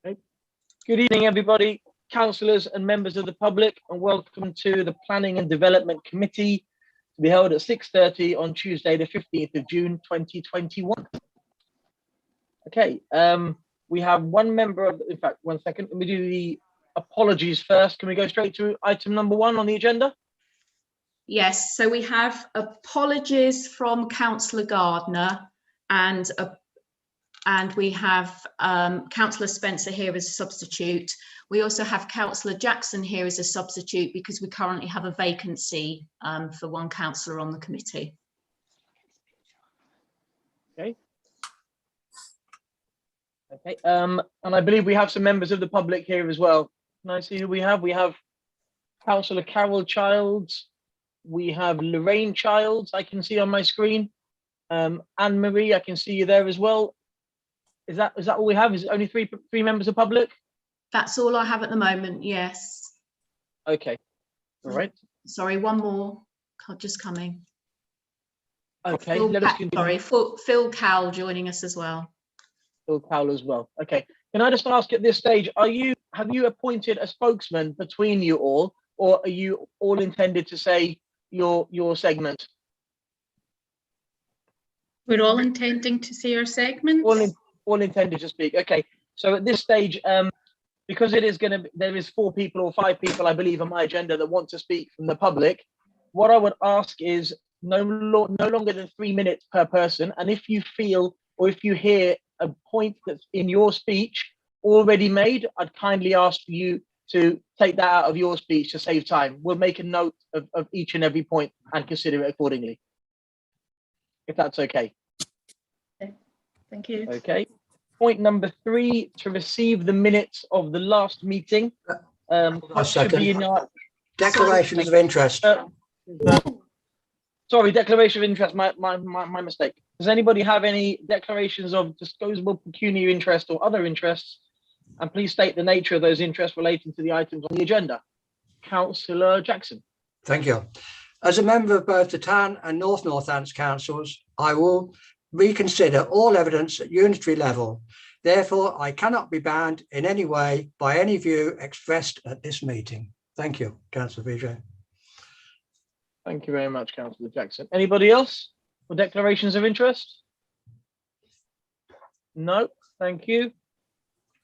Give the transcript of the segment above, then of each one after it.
Okay. Good evening, everybody, councillors and members of the public, and welcome to the Planning and Development Committee to be held at 6:30 on Tuesday, the 15th of June, 2021. Okay, we have one member of, in fact, 1 second, let me do the apologies first. Can we go straight to item number 1 on the agenda? Yes, so we have apologies from Councillor Gardner and we have Councillor Spencer here as a substitute. We also have Councillor Jackson here as a substitute because we currently have a vacancy for one councillor on the committee. Okay. Okay, and I believe we have some members of the public here as well. Can I see who we have? We have Councillor Carol Childs. We have Lorraine Childs, I can see on my screen. Anne-Marie, I can see you there as well. Is that all we have? Is it only three members of public? That's all I have at the moment, yes. Okay, all right. Sorry, one more, just coming. Okay, let us continue. Sorry, Phil Cowell joining us as well. Phil Cowell as well. Okay, can I just ask at this stage, have you appointed a spokesman between you all, or are you all intended to say your segment? We're all intending to see our segments. All intended to speak. Okay, so at this stage, because there is 4 people or 5 people, I believe, on my agenda that want to speak from the public. What I would ask is no longer than 3 minutes per person. And if you feel, or if you hear a point that's in your speech already made, I'd kindly ask you to take that out of your speech to save time. We'll make a note of each and every point and consider it accordingly, if that's okay. Okay. Thank you. Okay. Point number 3, to receive the minutes of the last meeting. A second. Declarations of interest. Sorry, declaration of interest, my mistake. Does anybody have any declarations of disposable pecuniary interest or other interests? And please state the nature of those interests relating to the items on the agenda. Councillor Jackson. Thank you. As a member of both the Town and North Northants councils, I will reconsider all evidence at unitary level. Therefore, I cannot be bound in any way by any view expressed at this meeting. Thank you, Councillor Vijay. Thank you very much, Councillor Jackson. Anybody else for declarations of interest? No, thank you.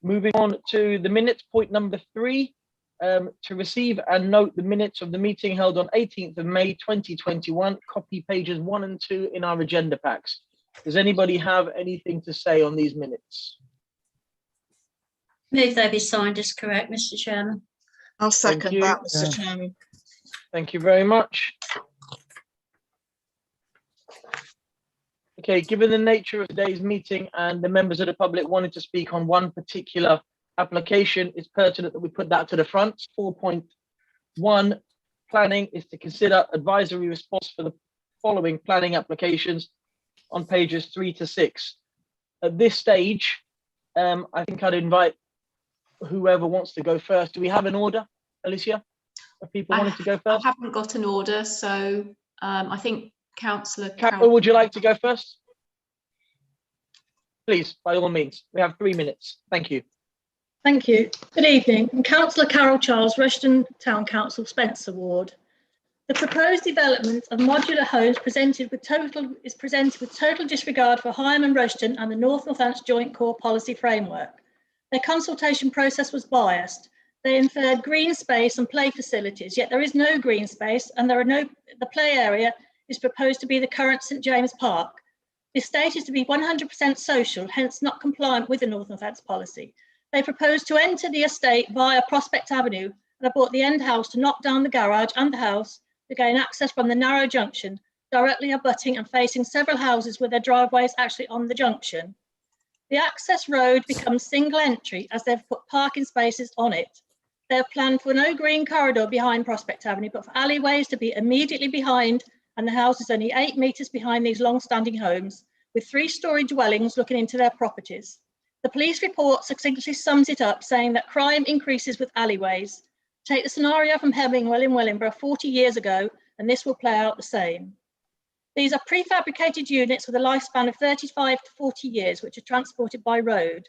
Moving on to the minutes, point number 3, to receive and note the minutes of the meeting held on 18th of May 2021, copy pages 1 and 2 in our agenda packs. Does anybody have anything to say on these minutes? Move they be signed as correct, Mr. Chairman. I'll second that, Mr. Chairman. Thank you very much. Okay, given the nature of today's meeting and the members of the public wanted to speak on one particular application, it's pertinent that we put that to the front. 4.1, planning is to consider advisory response for the following planning applications on pages 3 to 6. At this stage, I think I'd invite whoever wants to go first. Do we have an order, Alicia, of people wanting to go first? I haven't got an order, so I think Councillor Carol, would you like to go first? Please, by all means. We have 3 minutes. Thank you. Thank you. Good evening. I'm Councillor Carol Charles, Rushden Town Council, Spencer Ward. The proposed development of modular homes is presented with total disregard for Higham and Rushden and the North Northants Joint Core Policy Framework. Their consultation process was biased. They inferred green space and play facilities, yet there is no green space and the play area is proposed to be the current St James Park. The estate is to be 100% social, hence not compliant with the North Northants policy. They propose to enter the estate via Prospect Avenue and have bought the end house to knock down the garage and the house to gain access from the narrow junction, directly abutting and facing several houses with their driveways actually on the junction. The access road becomes single entry as they've put parking spaces on it. They have planned for no green corridor behind Prospect Avenue, but for alleyways to be immediately behind, and the house is only 8 metres behind these long-standing homes, with 3-storey dwellings looking into their properties. The police report succinctly sums it up, saying that crime increases with alleyways. Take the scenario from Hemingwell in Wellingborough 40 years ago, and this will play out the same. These are prefabricated units with a lifespan of 35 to 40 years, which are transported by road.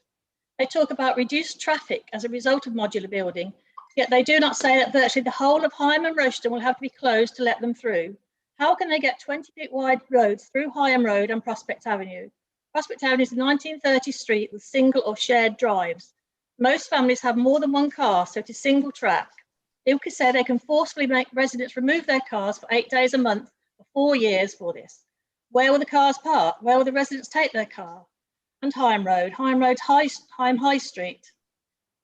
They talk about reduced traffic as a result of modular building, yet they do not say that virtually the whole of Higham and Rushden will have to be closed to let them through. How can they get 20-foot wide roads through Higham Road and Prospect Avenue? Prospect Avenue is a 1930 street with single or shared drives. Most families have more than one car, so it is single track. Ilkley say they can forcefully make residents remove their cars for 8 days a month for 4 years for this. Where will the cars park? Where will the residents take their car? And Higham Road, Higham High Street.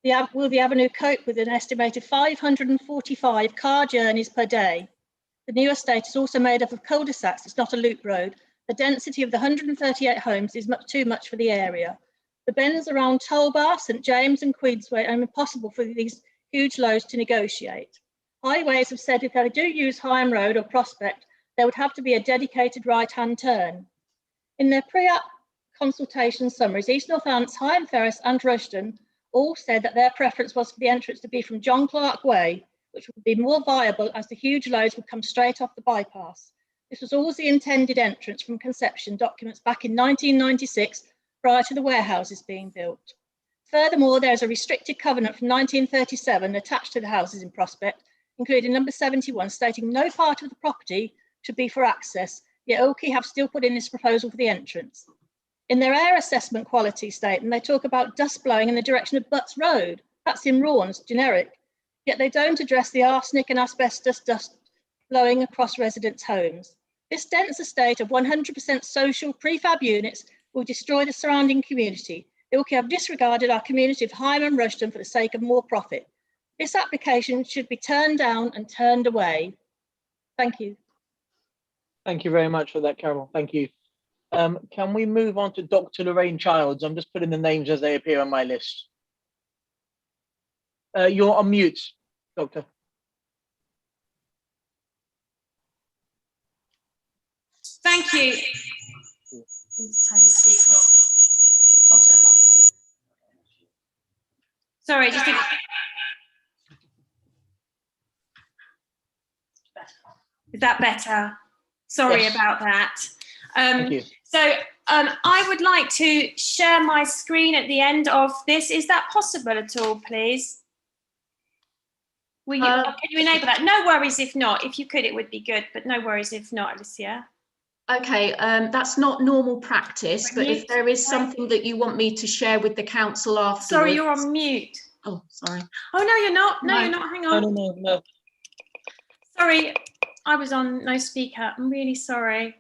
Will the avenue cope with an estimated 545 car journeys per day? The new estate is also made up of cul-de-sacs. It's not a loop road. The density of the 138 homes is too much for the area. The bends around Tollbar, St James and Queensway are impossible for these huge loads to negotiate. Highways have said if they do use Higham Road or Prospect, there would have to be a dedicated right-hand turn. In their pre-app consultation summaries, East Northants, Higham Ferris and Rushden all said that their preference was for the entrance to be from John Clark Way, which would be more viable as the huge loads would come straight off the bypass. This was always the intended entrance from conception documents back in 1996, prior to the warehouses being built. Furthermore, there is a restricted covenant from 1937 attached to the houses in Prospect, including number 71, stating no part of the property should be for access, yet Ilkley have still put in this proposal for the entrance. In their air assessment quality statement, they talk about dust blowing in the direction of Butts Road. That's in Rawns, generic. Yet they don't address the arsenic and asbestos dust blowing across residents' homes. This dense estate of 100% social prefab units will destroy the surrounding community. Ilkley have disregarded our community of Higham and Rushden for the sake of more profit. This application should be turned down and turned away. Thank you. Thank you very much for that, Carol. Thank you. Can we move on to Dr. Lorraine Childs? I'm just putting the names as they appear on my list. You're on mute, Doctor. Thank you. Sorry, just is that better? Sorry Yes. about that. Thank you. So I would like to share my screen at the end of this. Is that possible at all, please? Will you, can you enable that? No worries if not. If you could, it would be good, but no worries if not, Alicia. Okay, that's not normal practice, but if there is something that you want me to share with the council afterwards. Sorry, you're on mute. Oh, sorry. Oh, no, you're not. No, you're not. Hang on. No. Sorry, I was on no speaker. I'm really sorry.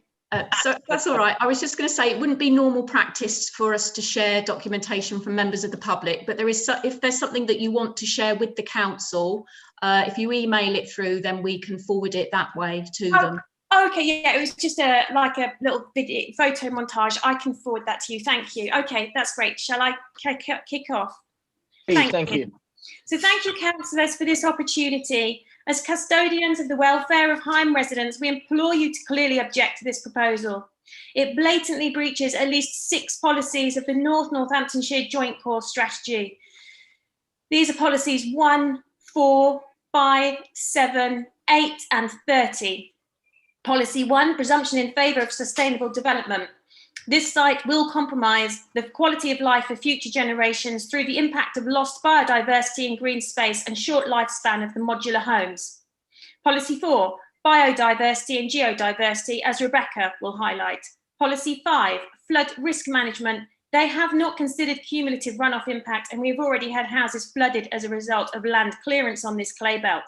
So that's all right. I was just going to say it wouldn't be normal practice for us to share documentation from members of the public, but there is if there's something that you want to share with the council, if you email it through, then we can forward it that way to them. Okay, yeah, it was just like a little video photo montage. I can forward that to you. Thank you. Okay, that's great. Shall I kick off? Please, thank you. So thank you, councillors, for this opportunity. As custodians of the welfare of Higham residents, we implore you to clearly object to this proposal. It blatantly breaches at least 6 policies of the North Northamptonshire Joint Core Strategy. These are policies 1, 4, 5, 7, 8 and 30. Policy 1, presumption in favour of sustainable development. This site will compromise the quality of life for future generations through the impact of lost biodiversity and green space and short lifespan of the modular homes. Policy 4, biodiversity and geodiversity, as Rebecca will highlight. Policy 5, flood risk management. They have not considered cumulative runoff impact, and we've already had houses flooded as a result of land clearance on this clay belt.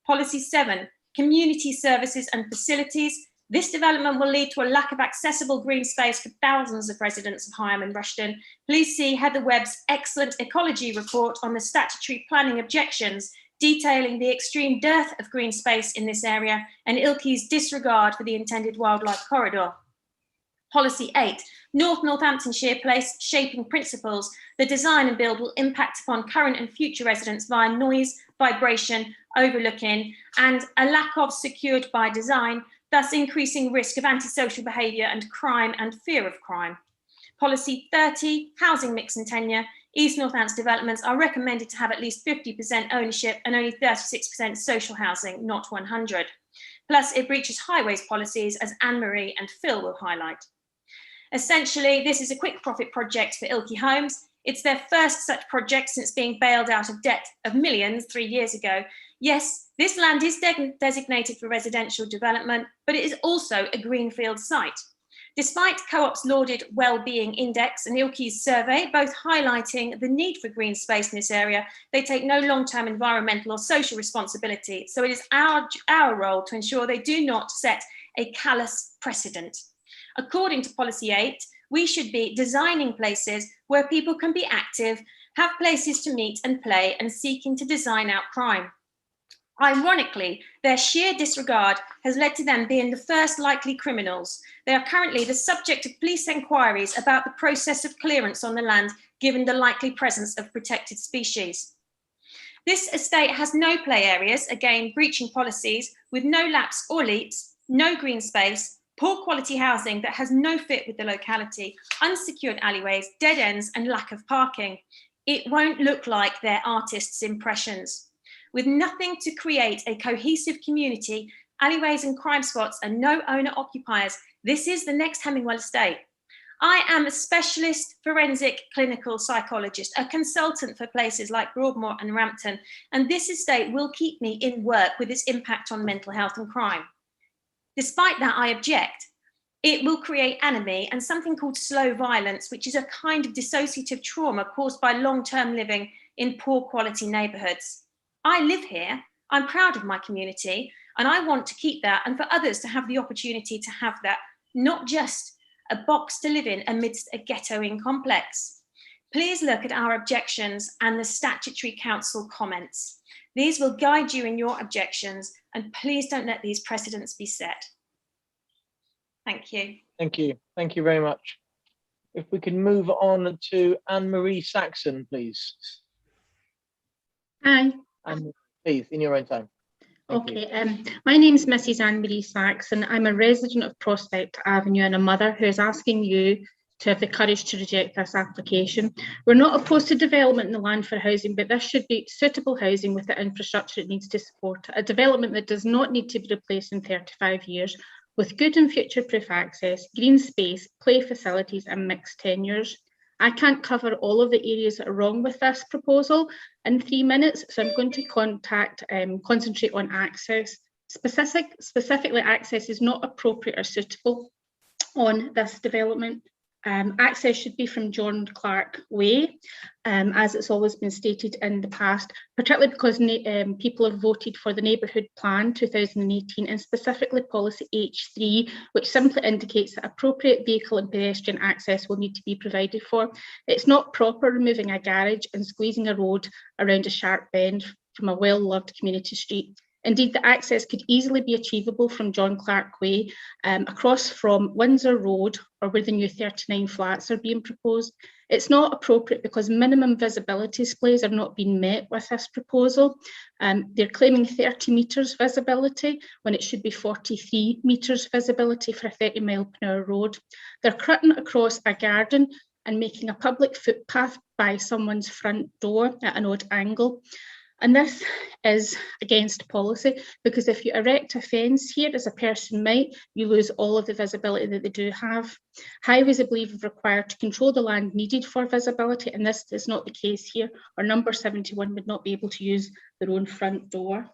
Policy 7, community services and facilities. This development will lead to a lack of accessible green space for thousands of residents of Higham and Rushden. Please see Heather Webb's excellent ecology report on the statutory planning objections, detailing the extreme dearth of green space in this area and Ilkley's disregard for the intended wildlife corridor. Policy 8, North Northamptonshire Place shaping principles. The design and build will impact upon current and future residents via noise, vibration, overlooking, and a lack of secured by design, thus increasing risk of antisocial behaviour and crime and fear of crime. Policy 30, housing mix and tenure. East Northants developments are recommended to have at least 50% ownership and only 36% social housing, not 100. Plus, it breaches highways policies, as Anne-Marie and Phil will highlight. Essentially, this is a quick profit project for Ilkley Homes. It's their first such project since being bailed out of debt of millions 3 years ago. Yes, this land is designated for residential development, but it is also a greenfield site. Despite Co-op's lauded Wellbeing Index and Ilkley's survey, both highlighting the need for green space in this area, they take no long-term environmental or social responsibility. So it is our role to ensure they do not set a callous precedent. According to Policy 8, we should be designing places where people can be active, have places to meet and play, and seeking to design out crime. Ironically, their sheer disregard has led to them being the first likely criminals. They are currently the subject of police inquiries about the process of clearance on the land, given the likely presence of protected species. This estate has no play areas, again breaching policies, with no laps or leaps, no green space, poor quality housing that has no fit with the locality, unsecured alleyways, dead ends, and lack of parking. It won't look like their artists' impressions. With nothing to create a cohesive community, alleyways and crime spots, and no owner-occupiers, this is the next Hemingwell estate. I am a specialist forensic clinical psychologist, a consultant for places like Broadmoor and Rampton, and this estate will keep me in work with its impact on mental health and crime. Despite that, I object. It will create anomie and something called slow violence, which is a kind of dissociative trauma caused by long-term living in poor quality neighbourhoods. I live here, I'm proud of my community, and I want to keep that and for others to have the opportunity to have that, not just a box to live in amidst a ghettoing complex. Please look at our objections and the Statutory Council comments. These will guide you in your objections, and please don't let these precedents be set. Thank you. Thank you. Thank you very much. If we can move on to Anne-Marie Saxon, please. Hi. And please, in your own time. Thank you. My name is Mrs. Anne-Marie Saxon. I'm a resident of Prospect Avenue and a mother who is asking you to have the courage to reject this application. We're not opposed to development in the land for housing, but this should be suitable housing with the infrastructure it needs to support. A development that does not need to be replaced in 35 years, with good and future-proof access, green space, play facilities and mixed tenures. I can't cover all of the areas that are wrong with this proposal in 3 minutes, so I'm going to concentrate on access. Specifically, access is not appropriate or suitable on this development. Access should be from John Clark Way, as it's always been stated in the past, particularly because people have voted for the Neighbourhood Plan 2018 and specifically Policy H3, which simply indicates that appropriate vehicle and pedestrian access will need to be provided for. It's not proper removing a garage and squeezing a road around a sharp bend from a well-loved community street. Indeed, the access could easily be achievable from John Clark Way across from Windsor Road, or where the new 39 flats are being proposed. It's not appropriate because minimum visibility displays are not being met with this proposal. They're claiming 30 metres visibility when it should be 43 metres visibility for a 30-mile-per-hour road. They're cutting across a garden and making a public footpath by someone's front door at an odd angle. And this is against policy, because if you erect a fence here, as a person might, you lose all of the visibility that they do have. Highways, I believe, are required to control the land needed for visibility, and this is not the case here. Or number 71 would not be able to use their own front door.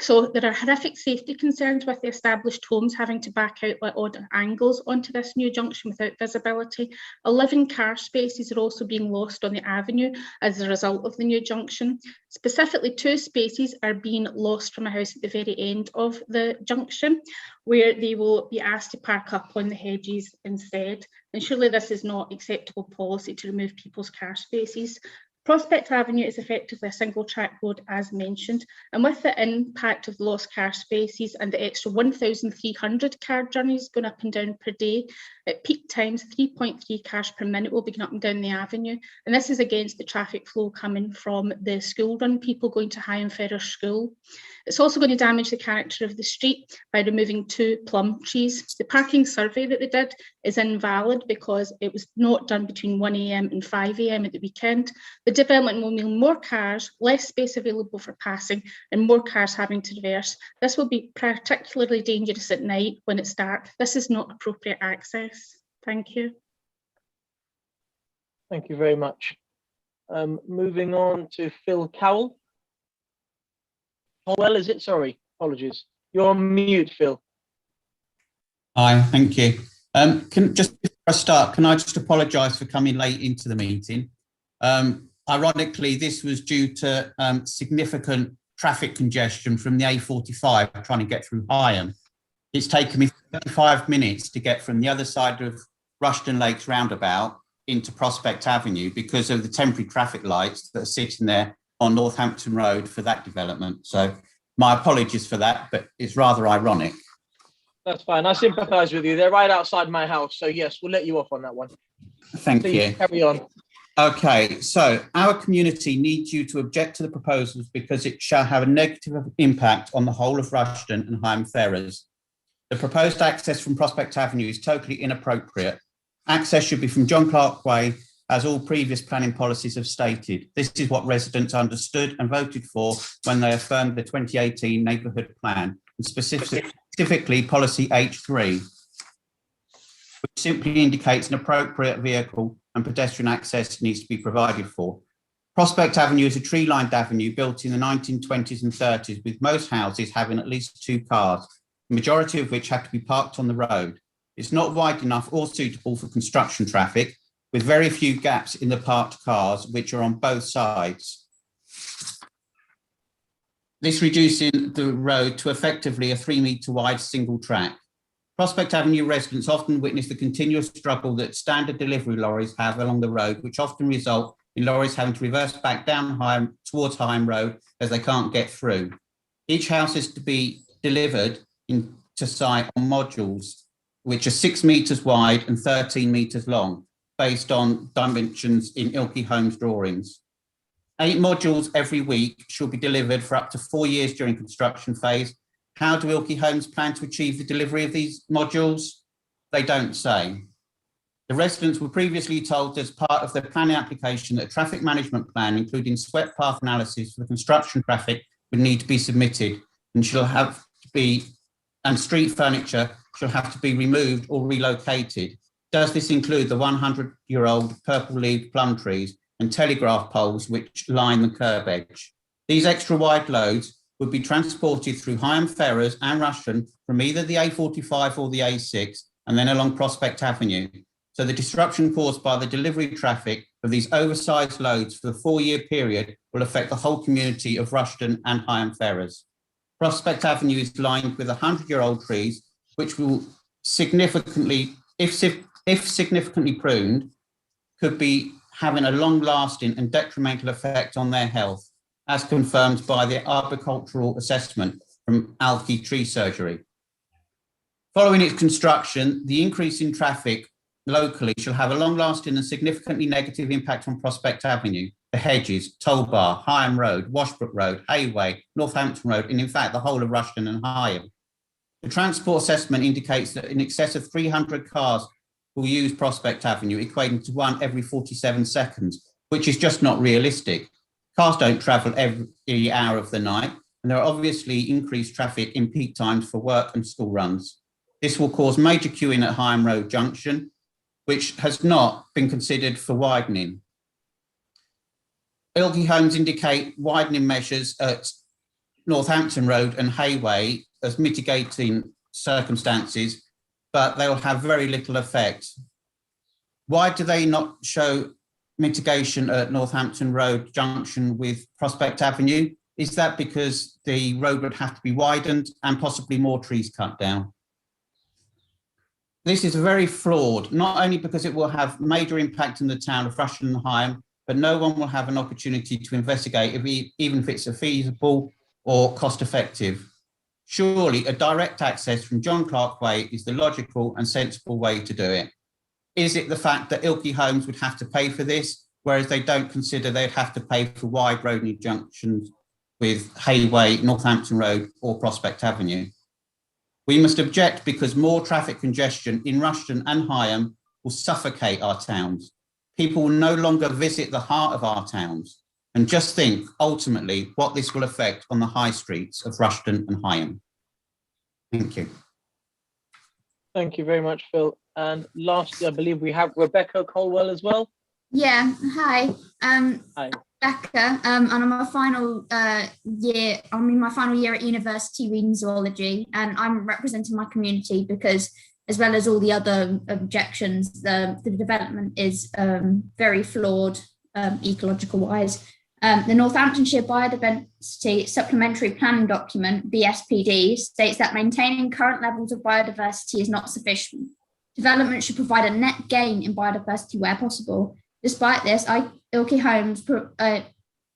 So there are horrific safety concerns with the established homes having to back out at odd angles onto this new junction without visibility. 11 car spaces are also being lost on the avenue as a result of the new junction. Specifically, 2 spaces are being lost from a house at the very end of the junction, where they will be asked to park up on the hedges instead. And surely this is not acceptable policy to remove people's car spaces. Prospect Avenue is effectively a single track road, as mentioned, and with the impact of the lost car spaces and the extra 1,300 car journeys going up and down per day, at peak times 3.3 cars per minute will be going up and down the avenue, and this is against the traffic flow coming from the school run, people going to High and Ferrer School. It's also going to damage the character of the street by removing 2 plum trees. The parking survey that they did is invalid because it was not done between 1 AM and 5 AM at the weekend. The development will mean more cars, less space available for passing, and more cars having to reverse. This will be particularly dangerous at night when it's dark. This is not appropriate access. Thank you. Thank you very much. Moving on to Phil Cowell. Well, is it? Sorry, apologies. You're on mute, Phil. Hi, thank you. Just before I start, can I just apologise for coming late into the meeting? Ironically, this was due to significant traffic congestion from the A45 trying to get through Higham. It's taken me 35 minutes to get from the other side of Rushden Lakes roundabout into Prospect Avenue because of the temporary traffic lights that are sitting there on Northampton Road for that development. So my apologies for that, but it's rather ironic. That's fine. I sympathise with you. They're right outside my house. So yes, we'll let you off on that one. Thank Please, you. carry on. Okay, so our community needs you to object to the proposals because it shall have a negative impact on the whole of Rushden and Higham Ferrers. The proposed access from Prospect Avenue is totally inappropriate. Access should be from John Clark Way, as all previous planning policies have stated. This is what residents understood and voted for when they affirmed the 2018 neighbourhood plan, and specifically policy H3, which simply indicates an appropriate vehicle and pedestrian access needs to be provided for. Prospect Avenue is a tree-lined avenue built in the 1920s and 30s, with most houses having at least 2 cars, the majority of which have to be parked on the road. It's not wide enough or suitable for construction traffic, with very few gaps in the parked cars, which are on both sides. This reducing the road to effectively a 3-metre wide single track. Prospect Avenue residents often witness the continuous struggle that standard delivery lorries have along the road, which often result in lorries having to reverse back down Higham towards Higham Road as they can't get through. Each house is to be delivered into site on modules, which are 6 metres wide and 13 metres long, based on dimensions in Ilkley Homes drawings. 8 modules every week should be delivered for up to 4 years during construction phase. How do Ilkley Homes plan to achieve the delivery of these modules? They don't say. The residents were previously told as part of their planning application that a traffic management plan, including swept path analysis for the construction traffic, would need to be submitted and street furniture shall have to be removed or relocated. Does this include the 100-year-old purple-leaved plum trees and telegraph poles which line the curb edge? These extra wide loads would be transported through Higham Ferrers and Rushden from either the A45 or the A6 and then along Prospect Avenue. So the disruption caused by the delivery traffic of these oversized loads for the 4-year period will affect the whole community of Rushden and Higham Ferrers. Prospect Avenue is lined with 100-year-old trees, which will significantly, if significantly pruned, could be having a long-lasting and detrimental effect on their health, as confirmed by the arboricultural assessment from Alki Tree Surgery. Following its construction, the increase in traffic locally shall have a long-lasting and significantly negative impact on Prospect Avenue, the hedges, Toll Bar, Higham Road, Washbrook Road, Hayway, Northampton Road, and in fact the whole of Rushden and Higham. The transport assessment indicates that in excess of 300 cars will use Prospect Avenue, equating to 1 every 47 seconds, which is just not realistic. Cars don't travel every hour of the night, and there are obviously increased traffic in peak times for work and school runs. This will cause major queuing at Higham Road Junction, which has not been considered for widening. Ilkley Homes indicate widening measures at Northampton Road and Hayway as mitigating circumstances, but they will have very little effect. Why do they not show mitigation at Northampton Road Junction with Prospect Avenue? Is that because the road would have to be widened and possibly more trees cut down? This is very flawed, not only because it will have major impact on the town of Rushden and Higham, but no one will have an opportunity to investigate even if it's feasible or cost effective. Surely a direct access from John Clark Way is the logical and sensible way to do it. Is it the fact that Ilkley Homes would have to pay for this, whereas they don't consider they'd have to pay for wide road junctions with Hayway, Northampton Road or Prospect Avenue? We must object because more traffic congestion in Rushden and Higham will suffocate our towns. People will no longer visit the heart of our towns. And just think, ultimately, what this will affect on the high streets of Rushden and Higham. Thank you. Thank you very much, Phil. And lastly, I believe we have Rebecca Colwell as well. Yeah, hi. Hi. Rebecca, and I'm my final year. I'm in my final year at university reading zoology, and I'm representing my community because, as well as all the other objections, the development is very flawed ecological wise. The Northamptonshire Biodiversity Supplementary Planning Document, BSPD, states that maintaining current levels of biodiversity is not sufficient. Development should provide a net gain in biodiversity where possible. Despite this, Ilkley Holmes'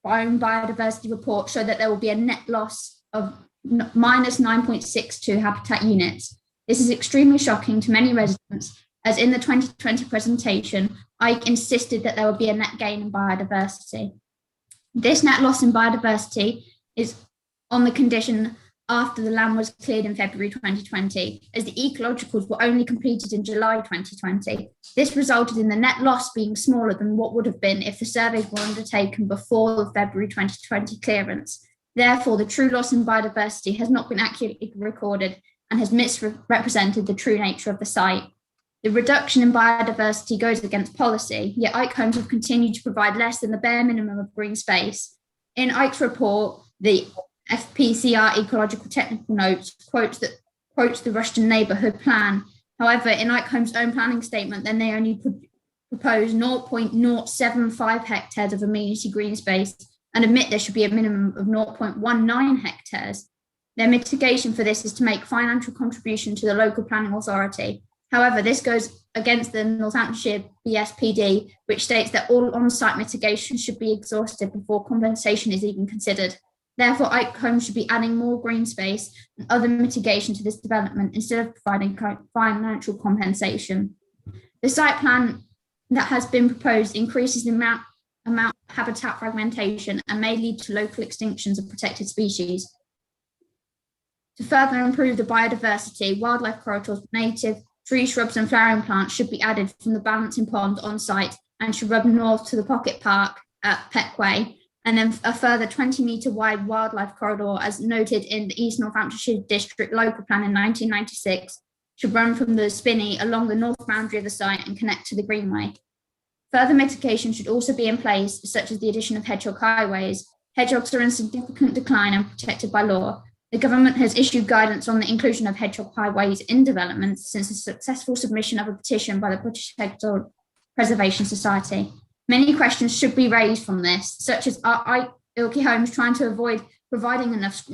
biodiversity report showed that there will be a net loss of minus 9.62 habitat units. This is extremely shocking to many residents, as in the 2020 presentation, Ike insisted that there would be a net gain in biodiversity. This net loss in biodiversity is on the condition after the land was cleared in February 2020, as the ecologicals were only completed in July 2020. This resulted in the net loss being smaller than what would have been if the surveys were undertaken before the February 2020 clearance. Therefore, the true loss in biodiversity has not been accurately recorded and has misrepresented the true nature of the site. The reduction in biodiversity goes against policy, yet Ike Holmes have continued to provide less than the bare minimum of green space. In Ike's report, the FPCR Ecological Technical Notes quotes the Rushden Neighbourhood Plan. However, in Ike Holmes' own planning statement, then they only propose 0.075 hectares of amenity green space and admit there should be a minimum of 0.19 hectares. Their mitigation for this is to make financial contribution to the local planning authority. However, this goes against the Northamptonshire BSPD, which states that all on-site mitigation should be exhausted before compensation is even considered. Therefore, Ike Holmes should be adding more green space and other mitigation to this development instead of providing financial compensation. The site plan that has been proposed increases the amount of habitat fragmentation and may lead to local extinctions of protected species. To further improve the biodiversity, wildlife corridors, native trees, shrubs and flowering plants should be added from the balancing pond on site and should run north to the Pocket Park at Peckway, and then a further 20-metre wide wildlife corridor, as noted in the East Northamptonshire District Local Plan in 1996, should run from the Spinney along the north boundary of the site and connect to the Greenway. Further mitigation should also be in place, such as the addition of hedgehog highways. Hedgehogs are in significant decline and protected by law. The government has issued guidance on the inclusion of hedgehog highways in developments since the successful submission of a petition by the British Hedgehog Preservation Society. Many questions should be raised from this, such as are Ilkley Holmes trying to avoid providing enough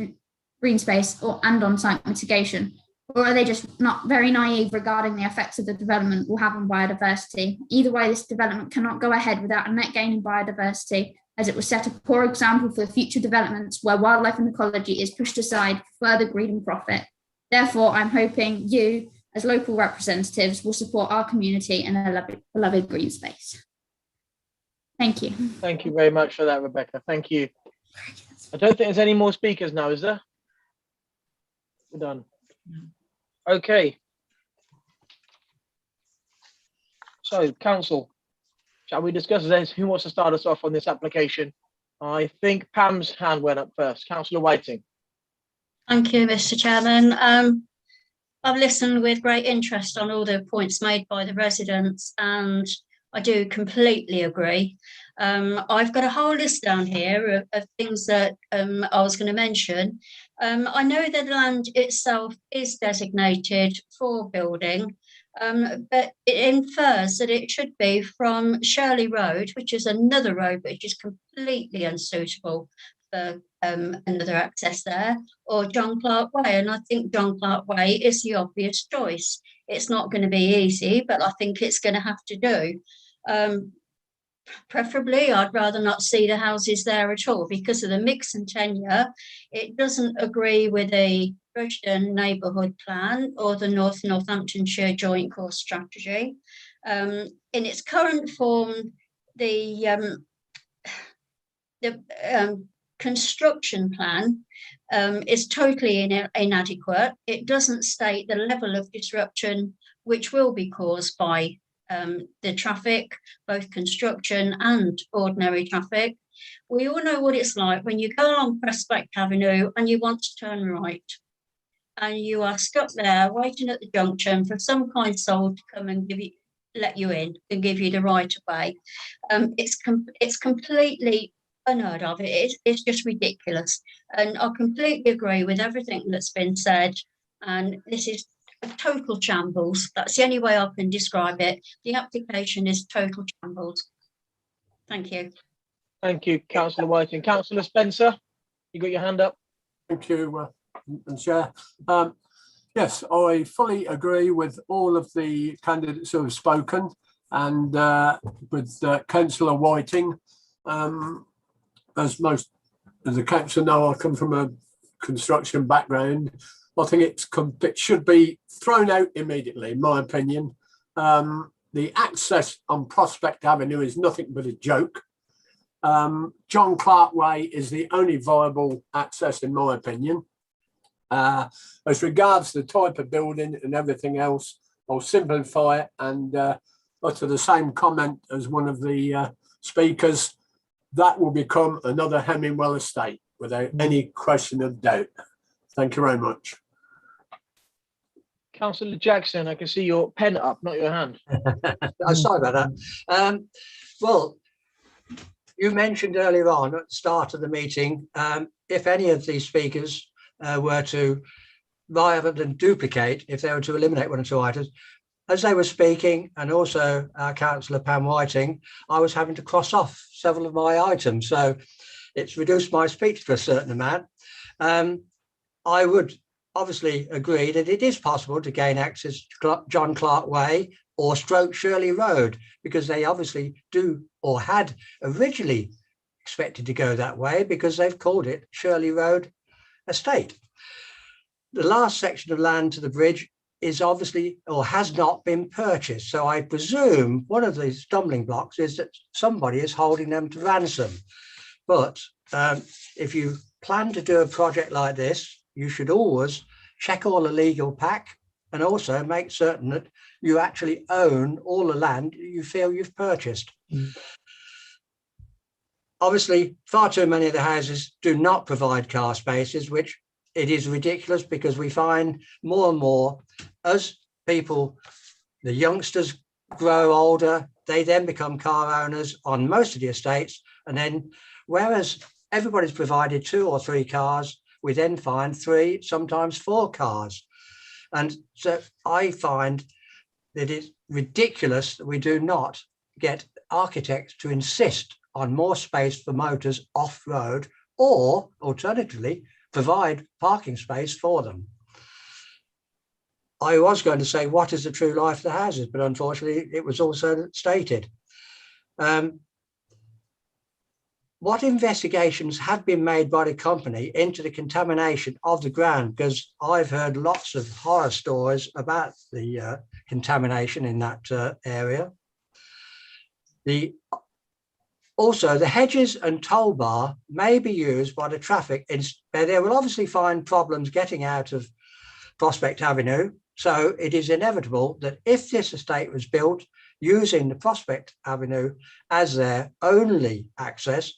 green space and on-site mitigation, or are they just not very naive regarding the effects of the development will have on biodiversity? Either way, this development cannot go ahead without a net gain in biodiversity, as it will set a poor example for future developments where wildlife and ecology is pushed aside for further greed and profit. Therefore, I'm hoping you, as local representatives, will support our community and our beloved green space. Thank you. Thank you very much for that, Rebecca. Thank you. I don't think there's any more speakers now, is there? We're done. Okay. So, Council, shall we discuss this? Who wants to start us off on this application? I think Pam's hand went up first. Councillor Whiting. Thank you, Mr. Chairman. I've listened with great interest on all the points made by the residents, and I do completely agree. I've got a whole list down here of things that I was going to mention. I know that the land itself is designated for building, but it infers that it should be from Shirley Road, which is another road which is completely unsuitable for another access there, or John Clark Way. And I think John Clark Way is the obvious choice. It's not going to be easy, but I think it's going to have to do. Preferably, I'd rather not see the houses there at all because of the mix and tenure. It doesn't agree with the Rushden Neighbourhood Plan or the North Northamptonshire Joint Course Strategy. In its current form, the construction plan is totally inadequate. It doesn't state the level of disruption which will be caused by the traffic, both construction and ordinary traffic. We all know what it's like when you go along Prospect Avenue and you want to turn right, and you are stuck there waiting at the junction for some kind soul to come and let you in and give you the right of way. It's completely unheard of. It's just ridiculous, and I completely agree with everything that's been said. And this is a total shambles. That's the only way I can describe it. The application is total shambles. Thank you. Thank you, Councillor Whiting. Councillor Spencer, you got your hand up. Thank you, Chair. Yes, I fully agree with all of the candidates who have spoken, and with Councillor Whiting. As most of the council know, I come from a construction background. I think it should be thrown out immediately, in my opinion. The access on Prospect Avenue is nothing but a joke. John Clark Way is the only viable access, in my opinion. As regards the type of building and everything else, I'll simplify it and utter the same comment as one of the speakers. That will become another Hemingwell estate without any question of doubt. Thank you very much. Councillor Jackson, I can see your pen up, not your hand. I'm sorry about that. Well, you mentioned earlier on at the start of the meeting, if any of these speakers were to, rather than duplicate, if they were to eliminate one or two items, as they were speaking, and also Councillor Pam Whiting, I was having to cross off several of my items. So it's reduced my speech to a certain amount. I would obviously agree that it is possible to gain access to John Clark Way or stroke Shirley Road, because they obviously do or had originally expected to go that way because they've called it Shirley Road Estate. The last section of land to the bridge is obviously or has not been purchased. So I presume one of the stumbling blocks is that somebody is holding them to ransom. But if you plan to do a project like this, you should always check all the legal pack and also make certain that you actually own all the land you feel you've purchased. Obviously, far too many of the houses do not provide car spaces, which it is ridiculous because we find more and more as people, the youngsters grow older, they then become car owners on most of the estates. And then whereas everybody's provided 2 or 3 cars, we then find 3, sometimes 4 cars. And so I find that it's ridiculous that we do not get architects to insist on more space for motors off-road, or alternatively, provide parking space for them. I was going to say, what is the true life of the houses? But unfortunately, it was also stated. What investigations have been made by the company into the contamination of the ground? Because I've heard lots of horror stories about the contamination in that area. Also, the hedges and toll bar may be used by the traffic. They will obviously find problems getting out of Prospect Avenue. So it is inevitable that if this estate was built using the Prospect Avenue as their only access,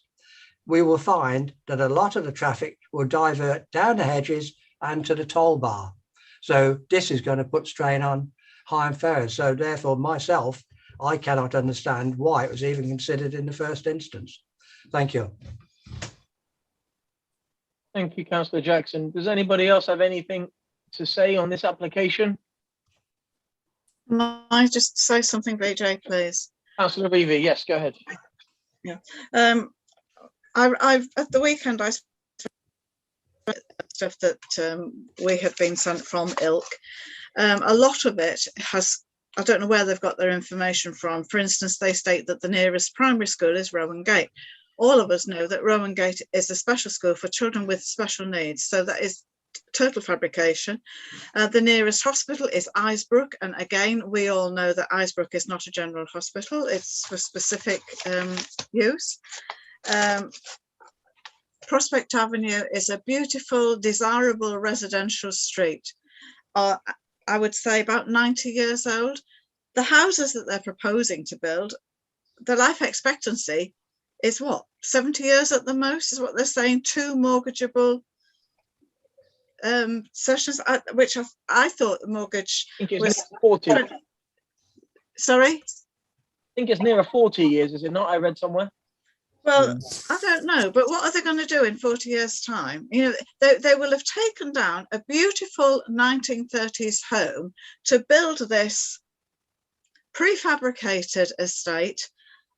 we will find that a lot of the traffic will divert down the hedges and to the toll bar. So this is going to put strain on Higham Ferrers. So therefore, myself, I cannot understand why it was even considered in the first instance. Thank you. Thank you, Councillor Jackson. Does anybody else have anything to say on this application? Can I just say something, VJ, please? Councillor Beevy, yes, go ahead. Yeah. I've at the weekend I stuff that we have been sent from Ilk. A lot of it has, I don't know where they've got their information from. For instance, they state that the nearest primary school is Rowan Gate. All of us know that Rowan Gate is a special school for children with special needs. So that is total fabrication. The nearest hospital is Isbrook, and again we all know that Isbrook is not a general hospital, it's for specific use. Prospect Avenue is a beautiful, desirable residential street. I would say about 90 years old. the houses that they're proposing to build, the life expectancy is what, 70 years at the most, is what they're saying, 2 mortgageable sessions, which I thought the mortgage I think was it's 40. I sorry. think it's nearer 40 years, is it not? I read somewhere. Well, I don't know, but what are they going to do in 40 years' time? You know, they will have taken down a beautiful 1930s home to build this prefabricated estate,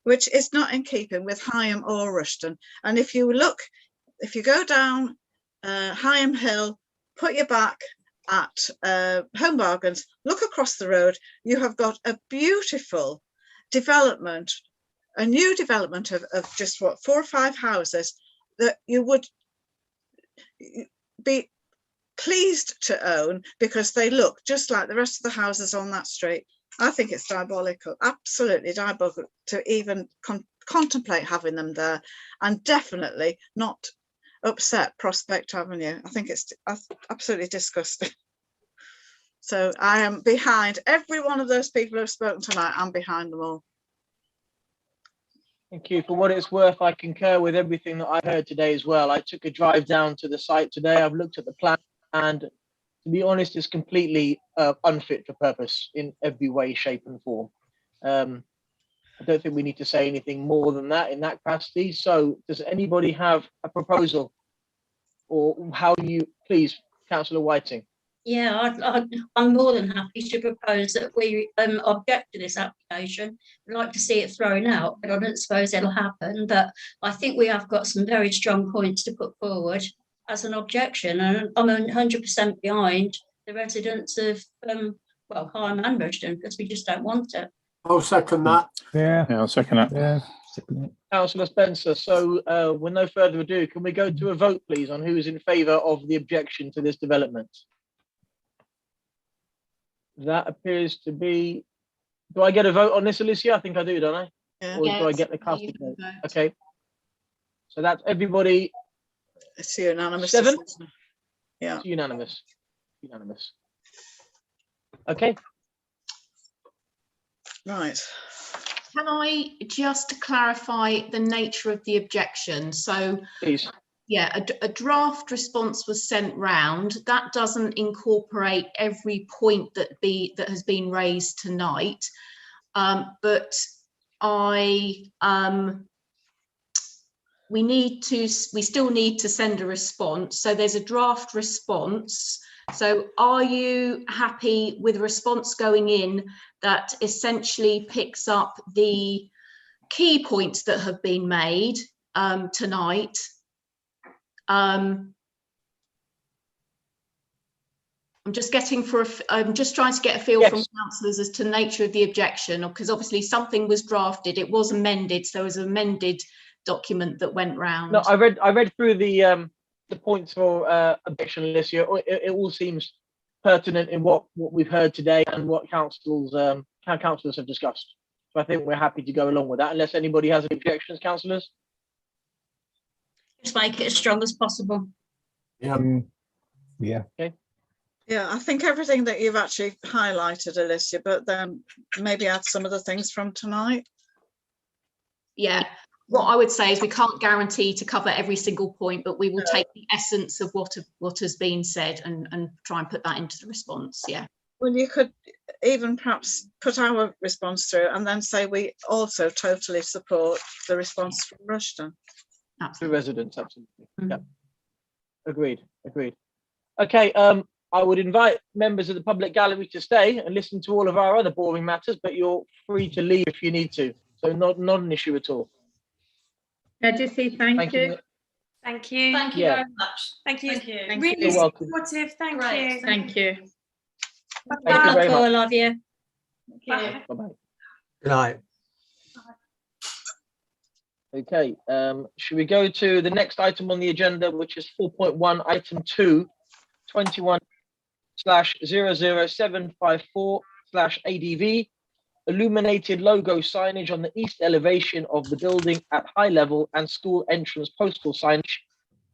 which is not in keeping with Higham or Rushden. And if you go down Higham Hill, put your back at Home Bargains, look across the road, you have got a beautiful development, a new development of just what, 4 or 5 houses that you would be pleased to own because they look just like the rest of the houses on that street. I think it's diabolical, absolutely diabolical to even contemplate having them there, and definitely not upset Prospect Avenue. I think it's absolutely disgusting. So I am behind every one of those people who have spoken tonight. I'm behind them all. Thank you. For what it's worth, I concur with everything that I heard today as well. I took a drive down to the site today. I've looked at the plan, and to be honest, it's completely unfit for purpose in every way, shape and form. I don't think we need to say anything more than that in that capacity. So does anybody have a proposal, or how do you, please, Councillor Whiting? Yeah, I'm more than happy to propose that we object to this application. I'd like to see it thrown out, but I don't suppose it'll happen. But I think we have got some very strong points to put forward as an objection, and I'm 100% behind the residents of Higham and Rushden, because we just don't want it. I'll second that. Yeah, I'll second that. Yeah. Councillor Spencer, so with no further ado, can we go to a vote, please, on who is in favour of the objection to this development? That appears to be, do I get a vote on this, Alicia? I think I do, don't I? Yeah. Or do I get the cast of vote? Okay. So that's everybody. It's unanimous. 7? Yeah. It's unanimous. Unanimous. Okay. Right. Can I just clarify the nature of the objection? So, please. Yeah, a draft response was sent round. That doesn't incorporate every point that has been raised tonight, but we still need to send a response. So there's a draft response. So are you happy with a response going in that essentially picks up the key points that have been made tonight? I'm just trying to get a feel from councillors as to the nature of the objection, because obviously something was drafted, it was amended, so there was an amended document that went round. No, I read through the points for objection, Alicia. It all seems pertinent in what we've heard today and what councillors have discussed. So I think we're happy to go along with that, unless anybody has any objections, councillors. Just make it as strong as possible. Yeah. Yeah. Okay. Yeah, I think everything that you've actually highlighted, Alicia, but then maybe add some of the things from tonight. Yeah, what I would say is we can't guarantee to cover every single point, but we will take the essence of what has been said and try and put that into the response. Yeah. Well, you could even perhaps put our response through and then say we also totally support the response from Rushden. The residents, absolutely. Yeah. Agreed. Okay, I would invite members of the public gallery to stay and listen to all of our other boring matters, but you're free to leave if you need to. So not an issue at all. I just say thank you. Thank you. Thank you very much. Thank you. Thank you. Really You're welcome. supportive. Thank Great. you. Thank you. Thank you very much. I love you. Bye. Bye-bye. Good night. Okay, should we go to the next item on the agenda, which is 4.1, item 2, 21/00754/ADV, illuminated logo signage on the east elevation of the building at high level and school entrance postal signage,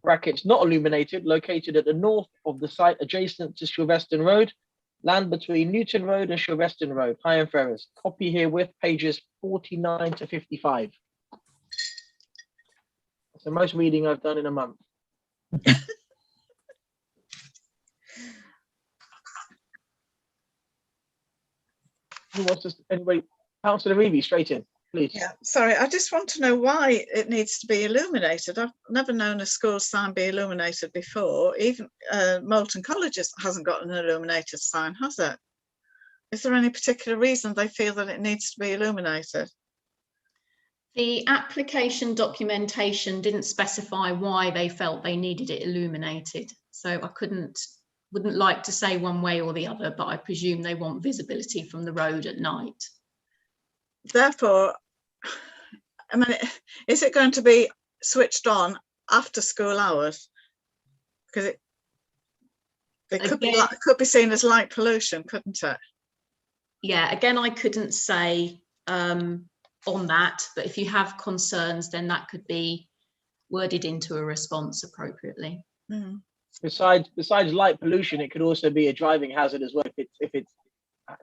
brackets not illuminated, located at the north of the site adjacent to Sylveston Road, Land between Newton Road and Sylveston Road, Higham Ferrers. Copy herewith, pages 49 to 55. That's the most reading I've done in a month. Who wants to, anybody? Councillor Reevy, straight in, please. Yeah, sorry, I just want to know why it needs to be illuminated. I've never known a school sign be illuminated before. Even Moulton College hasn't got an illuminated sign, has it? Is there any particular reason they feel that it needs to be illuminated? The application documentation didn't specify why they felt they needed it illuminated. So I wouldn't like to say one way or the other, but I presume they want visibility from the road at night. Therefore, I mean, is it going to be switched on after school hours? Because it could be seen as light pollution, couldn't it? Yeah, again, I couldn't say on that, but if you have concerns, then that could be worded into a response appropriately. Mm. Besides light pollution, it could also be a driving hazard as well. If it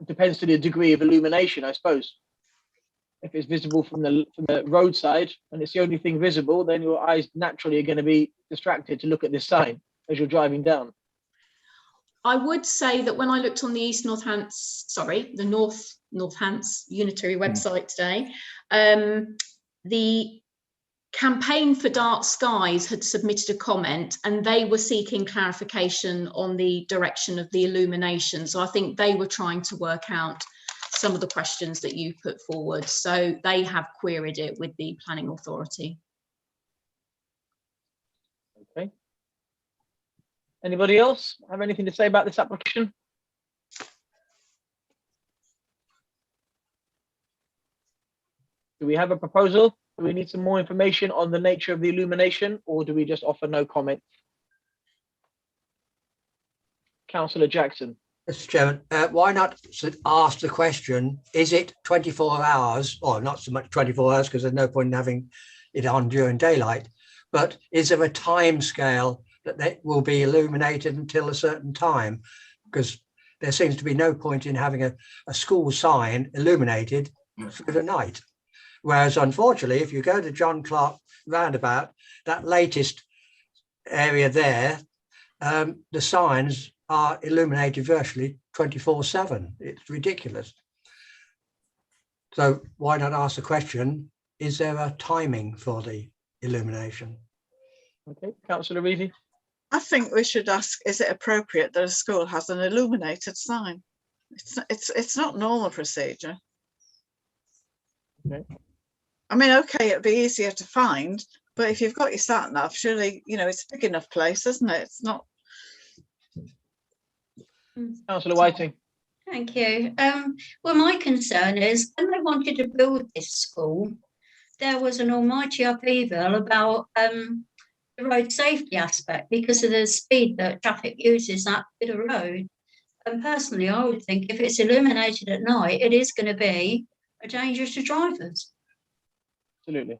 depends to the degree of illumination, I suppose. If it's visible from the roadside and it's the only thing visible, then your eyes naturally are going to be distracted to look at this sign as you're driving down. I would say that when I looked on the North Northants Unitary website today, the Campaign for Dark Skies had submitted a comment and they were seeking clarification on the direction of the illumination. So I think they were trying to work out some of the questions that you put forward. So they have queried it with the planning authority. Okay. Anybody else have anything to say about this application? Do we have a proposal? Do we need some more information on the nature of the illumination, or do we just offer no comment? Councillor Jackson. Mr. Chairman, why not ask the question, is it 24 hours, or not so much 24 hours because there's no point in having it on during daylight, but is there a time scale that they will be illuminated until a certain time? Because there seems to be no point in having a school sign illuminated through the night. Whereas unfortunately, if you go to John Clark roundabout, that latest area there, the signs are illuminated virtually 24/7. It's ridiculous. So why not ask the question, is there a timing for the illumination? Okay, Councillor Reevy. I think we should ask, is it appropriate that a school has an illuminated sign? It's not normal procedure. Okay. I mean, okay, it'd be easier to find, but if you've got your sat nav, surely, you know, it's a big enough place, isn't it? It's not. Councillor Whiting. Thank you. Well, my concern is when they wanted to build this school, there was an almighty upheaval about the road safety aspect because of the speed that traffic uses that bit of road. And personally, I would think if it's illuminated at night, it is going to be a danger to drivers. Absolutely.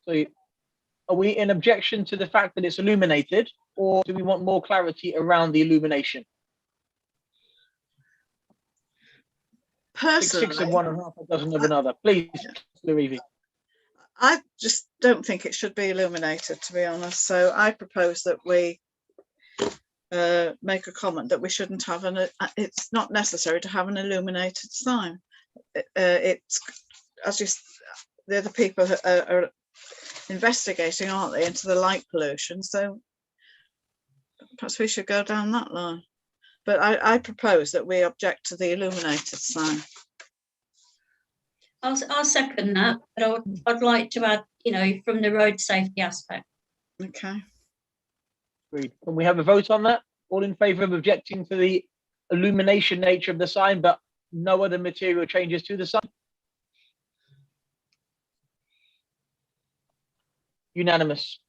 So are we in objection to the fact that it's illuminated, or do we want more clarity around the illumination? Personally, Six of one and half a dozen of another. Please, Louise. I just don't think it should be illuminated, to be honest. So I propose that we make a comment that we shouldn't have it's not necessary to have an illuminated sign. It's, as you, they're the people who are investigating, aren't they, into the light pollution. So perhaps we should go down that line. But I propose that we object to the illuminated sign. I'll second that, but I'd like to add, you know, from the road safety aspect. Okay. Agreed. Can we have a vote on that? All in favour of objecting to the illumination nature of the sign, but no other material changes to the sign? Unanimous.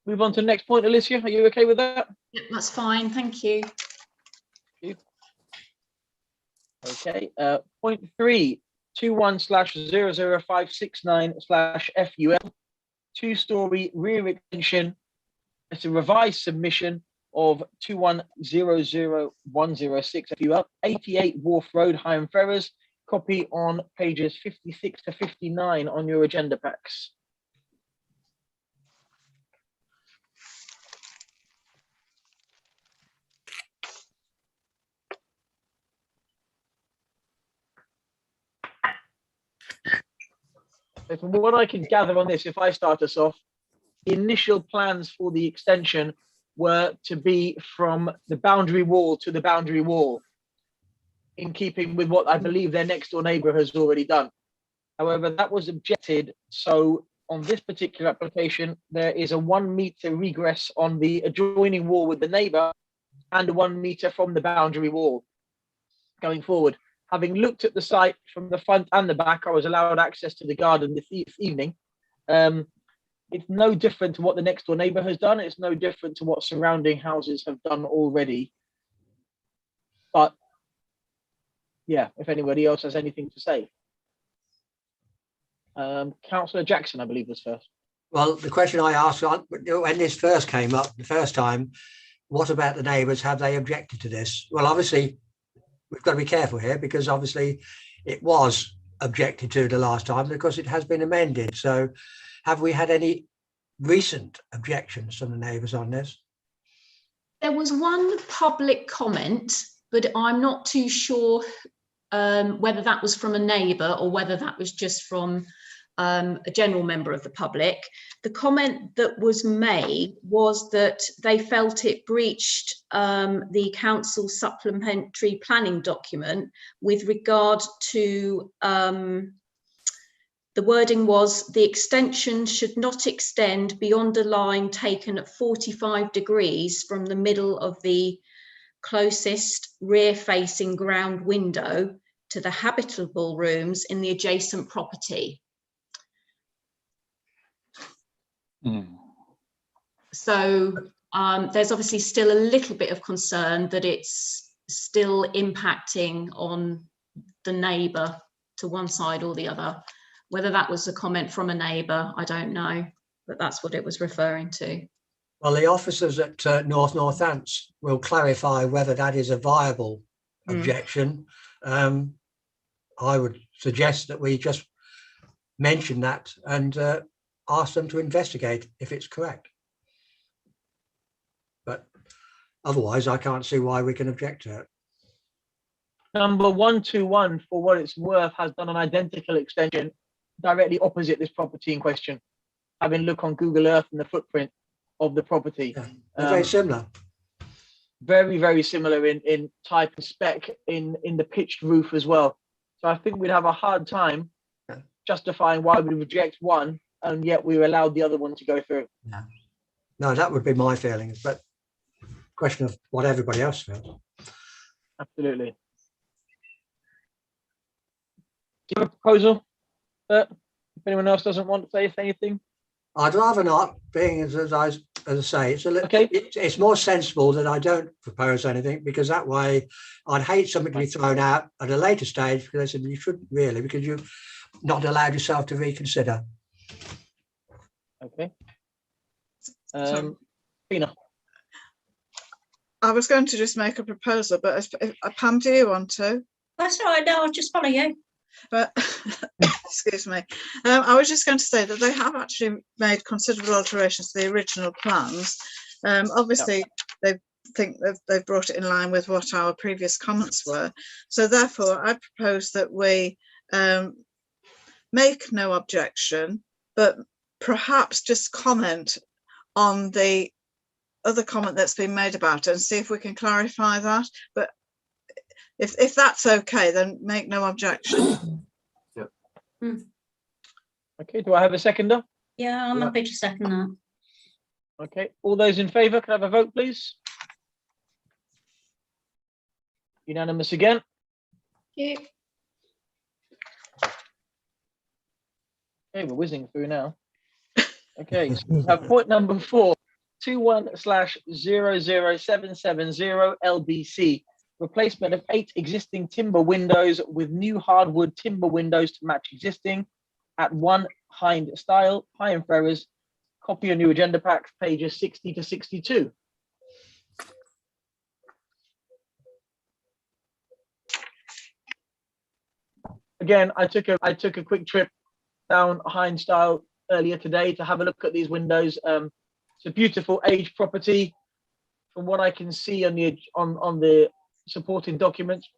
Move on to the next point. Alicia, are you okay with that? Yep, that's fine, thank you. Okay, point 3, 21/00569/FUL, 2-story rear extension. It's a revised submission of 2100106 FU 88 Wharf Road, Higham Ferrers. Copy on pages 56 to 59 on your agenda packs. So from what I can gather on this, if I start us off, the initial plans for the extension were to be from the boundary wall to the boundary wall, in keeping with what I believe their next door neighbour has already done. However, that was objected. So on this particular application, there is a 1 metre regress on the adjoining wall with the neighbour and 1 metre from the boundary wall going forward. Having looked at the site from the front and the back, I was allowed access to the garden this evening. It's no different to what the next door neighbour has done. It's no different to what surrounding houses have done already. But yeah, if anybody else has anything to say. Councillor Jackson, I believe, was first. Well, the question I asked when this first came up the first time, what about the neighbours? Have they objected to this? Well, obviously, we've got to be careful here because obviously it was objected to the last time because it has been amended. So have we had any recent objections from the neighbours on this? There was one public comment, but I'm not too sure whether that was from a neighbour or whether that was just from a general member of the public. The comment that was made was that they felt it breached the council supplementary planning document with regard to the wording was the extension should not extend beyond a line taken at 45 degrees from the middle of the closest rear facing ground window to the habitable rooms in the adjacent property. So there's obviously still a little bit of concern that it's still impacting on the neighbour to one side or the other. Whether that was a comment from a neighbour, I don't know, but that's what it was referring to. Well, the officers at North Northants will clarify whether that is a viable objection. I would suggest that we just mention that and ask them to investigate if it's correct. But otherwise, I can't see why we can object to it. Number 121, for what it's worth, has done an identical extension directly opposite this property in question, having a look on Google Earth and the footprint of the property. Yeah, they're very similar. Very, very similar in type and spec, in the pitched roof as well. So I think we'd have a hard time justifying why we reject one and yet we allowed the other one to go through. Yeah. No, that would be my feelings, but question of what everybody else feels. Absolutely. Do you have a proposal? If anyone else doesn't want to say anything, I'd rather not. Being as I say, it's a little. Okay. It's more sensible that I don't propose anything because that way, I'd hate something to be thrown out at a later stage because I said you shouldn't really because you've not allowed yourself to reconsider. Okay. Tina. I was going to just make a proposal, but if Pam, do you want to? That's all right. No, I'll just follow you. But excuse me, I was just going to say that they have actually made considerable alterations to the original plans. Obviously, they think that they've brought it in line with what our previous comments were. So therefore, I propose that we make no objection, but perhaps just comment on the other comment that's been made about it and see if we can clarify that. But if that's okay, then make no objection. Yep. Okay, do I have a seconder? Yeah, I'm happy to second that. Okay, all those in favour, can I have a vote, please? Unanimous again. Yeah. Okay, we're whizzing through now. Okay, so we have point number 4, 21/00770 LBC. Replacement of 8 existing timber windows with new hardwood timber windows to match existing at 1 Hind Style, Higham Ferrers, copy on your agenda pack, pages 60 to 62. Again, I took a quick trip down Hine Style earlier today to have a look at these windows. It's a beautiful age property. From what I can see on the supporting documents,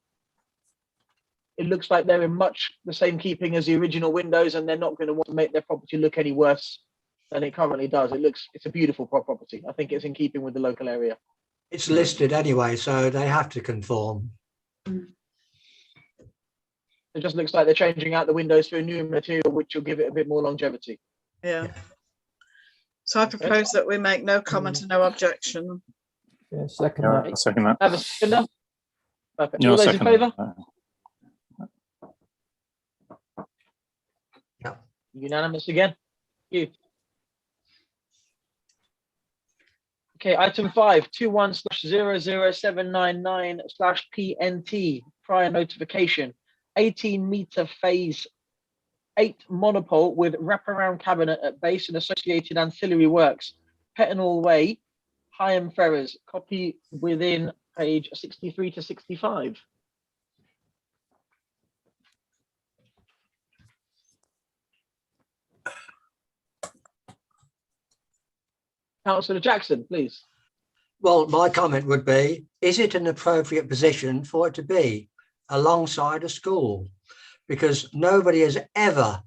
it looks like they're in much the same keeping as the original windows, and they're not going to want to make their property look any worse than it currently does. It's a beautiful property. I think it's in keeping with the local area. It's listed anyway, so they have to conform. It just looks like they're changing out the windows to a new material, which will give it a bit more longevity. Yeah. So I propose that we make no comment and no objection. Yeah, second Yeah, that. I'll second that. Have a seconder? Perfect. Yeah, All I'll those in second favour? that. Unanimous again. Thank you. Okay, item 5, 21/00799/PNT, prior notification, 18-meter phase 8 monopole with wraparound cabinet at base and associated ancillary works, Pettenall Way, Higham Ferrers, copy within page 63 to 65. Councillor Jackson, please. Well, my comment would be, is it an appropriate position for it to be alongside a school? Because nobody has ever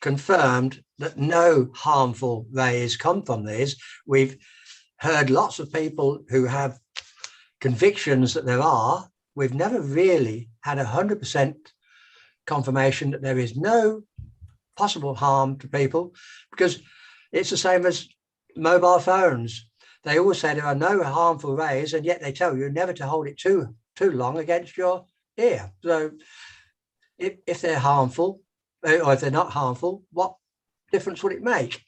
confirmed that no harmful rays come from these. We've heard lots of people who have convictions that there are. We've never really had 100% confirmation that there is no possible harm to people, because it's the same as mobile phones. They always say there are no harmful rays, and yet they tell you never to hold it too long against your ear. So if they're harmful, or if they're not harmful, what difference would it make?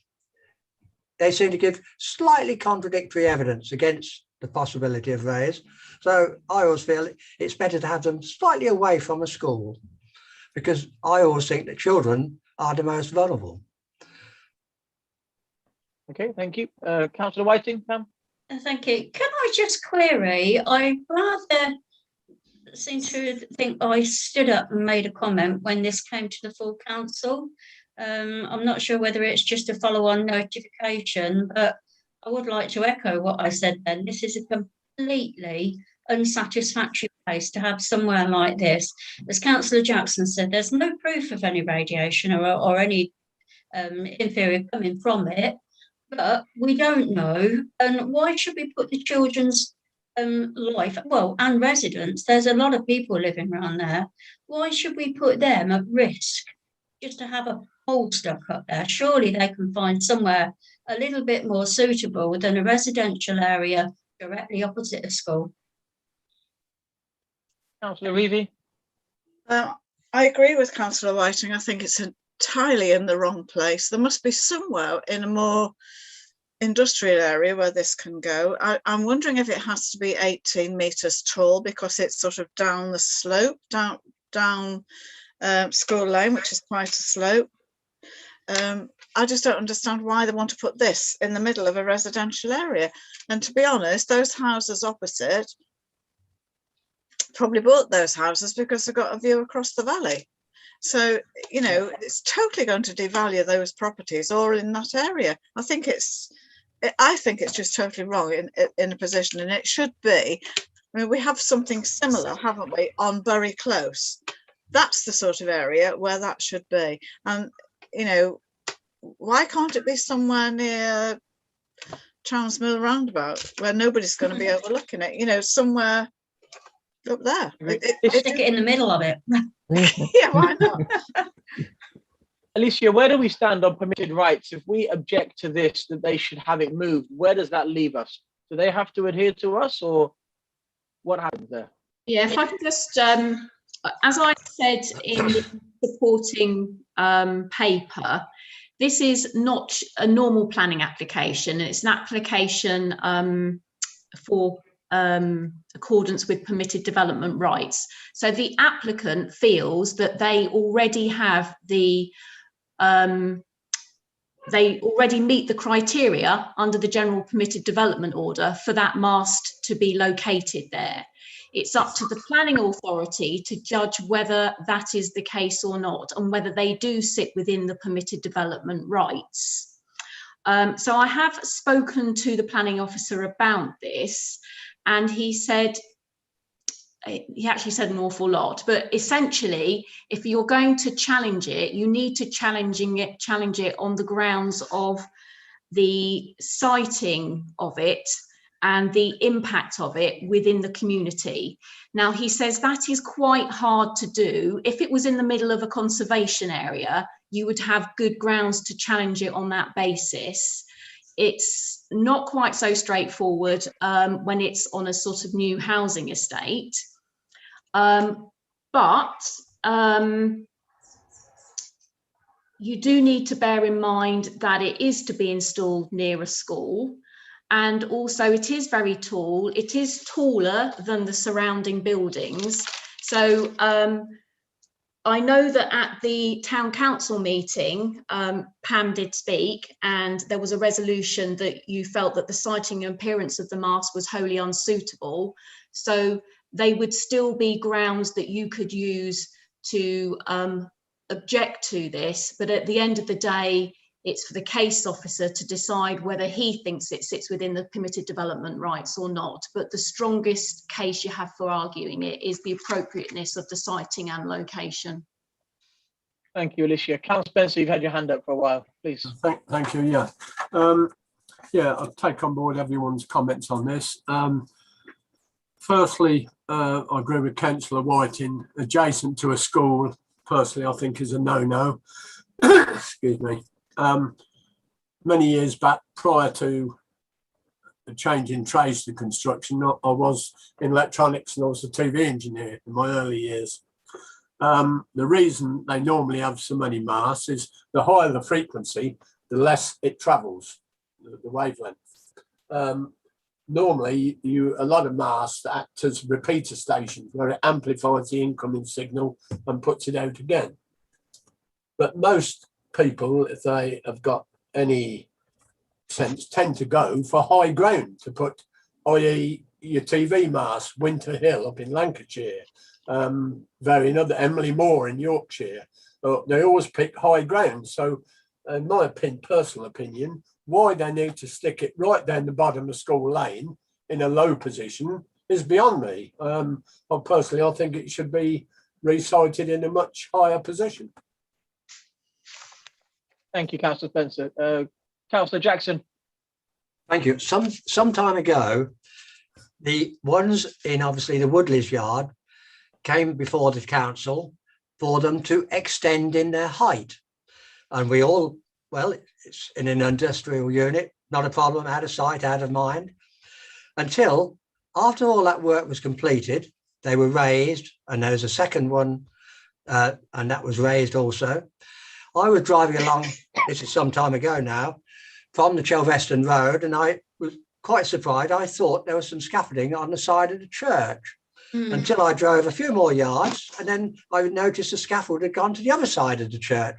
They seem to give slightly contradictory evidence against the possibility of rays. So I always feel it's better to have them slightly away from a school, because I always think that children are the most vulnerable. Okay, thank you. Councillor Whiting, Pam? Thank you. Can I just query? I rather seem to think I stood up and made a comment when this came to the full council. I'm not sure whether it's just a follow-on notification, but I would like to echo what I said then. This is a completely unsatisfactory place to have somewhere like this. As Councillor Jackson said, there's no proof of any radiation or any inferior coming from it. But we don't know, and why should we put the children's life, well, and residents, there's a lot of people living around there, why should we put them at risk just to have a pole stuck up there? Surely they can find somewhere a little bit more suitable than a residential area directly opposite a school. Councillor Reevy? I agree with Councillor Whiting. I think it's entirely in the wrong place. There must be somewhere in a more industrial area where this can go. I'm wondering if it has to be 18 metres tall, because it's sort of down the slope, down School Lane, which is quite a slope. I just don't understand why they want to put this in the middle of a residential area. And to be honest, those houses opposite probably bought those houses because they've got a view across the valley. So, you know, it's totally going to devalue those properties all in that area. I think it's just totally wrong in a position, and it should be. I mean, we have something similar, haven't we, on Bury Close? That's the sort of area where that should be. And, you know, why can't it be somewhere near Chowns Mill Roundabout where nobody's going to be overlooking it? You know, somewhere up there. Stick it in the middle of it. Yeah, why not? Alicia, where do we stand on permitted rights? If we object to this, that they should have it moved, where does that leave us? Do they have to adhere to us, or what happens there? Yeah, if I could just, as I said in the supporting paper, this is not a normal planning application. It's an application for accordance with permitted development rights. So the applicant feels that they already have the they already meet the criteria under the general permitted development order for that mast to be located there. It's up to the planning authority to judge whether that is the case or not, and whether they do sit within the permitted development rights. So I have spoken to the planning officer about this, and he actually said an awful lot, but essentially, if you're going to challenge it, you need to challenge it on the grounds of the siting of it and the impact of it within the community. Now, he says that is quite hard to do. If it was in the middle of a conservation area, you would have good grounds to challenge it on that basis. It's not quite so straightforward when it's on a sort of new housing estate. But you do need to bear in mind that it is to be installed near a school, and also it is very tall. It is taller than the surrounding buildings. So I know that at the town council meeting, Pam did speak, and there was a resolution that you felt that the siting and appearance of the mast was wholly unsuitable. So they would still be grounds that you could use to object to this. But at the end of the day, it's for the case officer to decide whether he thinks it sits within the permitted development rights or not. But the strongest case you have for arguing it is the appropriateness of the siting and location. Thank you, Alicia. Councillor Spencer, you've had your hand up for a while, please. Thank you. Yeah, I'll take on board everyone's comments on this. Firstly, I agree with Councillor Whiting. Adjacent to a school, personally, I think is a no-no. Excuse me. Many years back, prior to the change in trades to construction, I was in electronics and I was a TV engineer in my early years. The reason they normally have so many masts is the higher the frequency, the less it travels, the wavelength. Normally, a lot of masts act as repeater stations where it amplifies the incoming signal and puts it out again. But most people, if they have got any sense, tend to go for high ground to put, i.e. your TV mast, Winter Hill up in Lancashire, Emily Moore in Yorkshire. They always pick high ground. So in my personal opinion, why they need to stick it right down the bottom of School Lane in a low position is beyond me. Personally, I think it should be resited in a much higher position. Thank you, Councillor Spencer. Councillor Jackson. Thank you. Some time ago, the ones in obviously the Woodleys yard came before the council for them to extend in their height. And we all, well, it's in an industrial unit, not a problem, out of sight, out of mind. Until after all that work was completed, they were raised, and there was a second one, and that was raised also. I was driving along, this is some time ago now, from the Chelveston Road, and I was quite surprised. I thought there was some scaffolding on the side of the church until I drove a few more yards, and then I noticed the scaffold had gone to the other side of the church.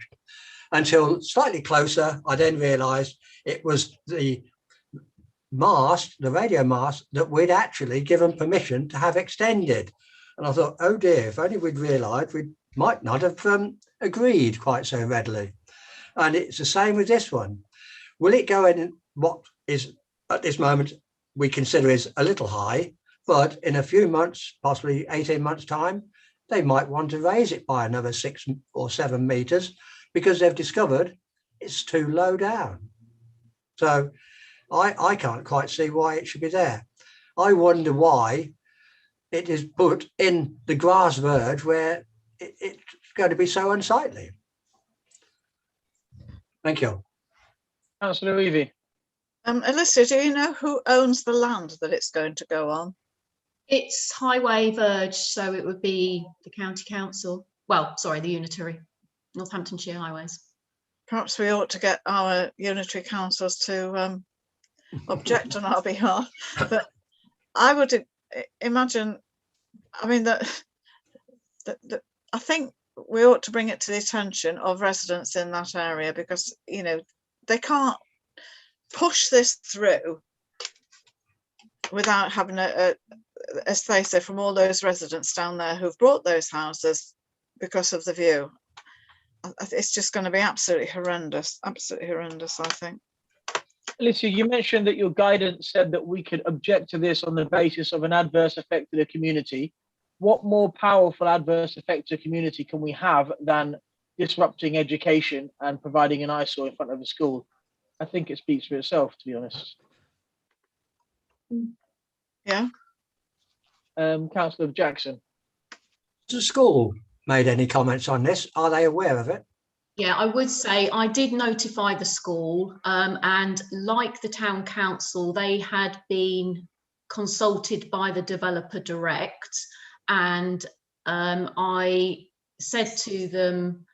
Until slightly closer, I then realised it was the mast, the radio mast, that we'd actually given permission to have extended. And I thought, oh dear, if only we'd realised, we might not have agreed quite so readily. And it's the same with this one. Will it go in what is at this moment we consider is a little high, but in a few months, possibly 18 months time, they might want to raise it by another 6 or 7 metres because they've discovered it's too low down. So I can't quite see why it should be there. I wonder why it is put in the grass verge where it's going to be so unsightly. Thank you. Councillor Evie. Alicia, do you know who owns the land that it's going to go on? It's Highway Verge, so it would be the County Council. Well, sorry, the Unitary, Northamptonshire Highways. Perhaps we ought to get our unitary councils to object on our behalf. But I would imagine, I mean, that I think we ought to bring it to the attention of residents in that area, because, you know, they can't push this through without having as they say, from all those residents down there who've bought those houses because of the view. It's just going to be absolutely horrendous, I think. Alicia, you mentioned that your guidance said that we could object to this on the basis of an adverse effect to the community. What more powerful adverse effect to the community can we have than disrupting education and providing an eyesore in front of a school? I think it speaks for itself, to be honest. Yeah. Councillor Jackson. Has the school made any comments on this? Are they aware of it? Yeah, I would say I did notify the school, and like the town council, they had been consulted by the developer direct, and I said to them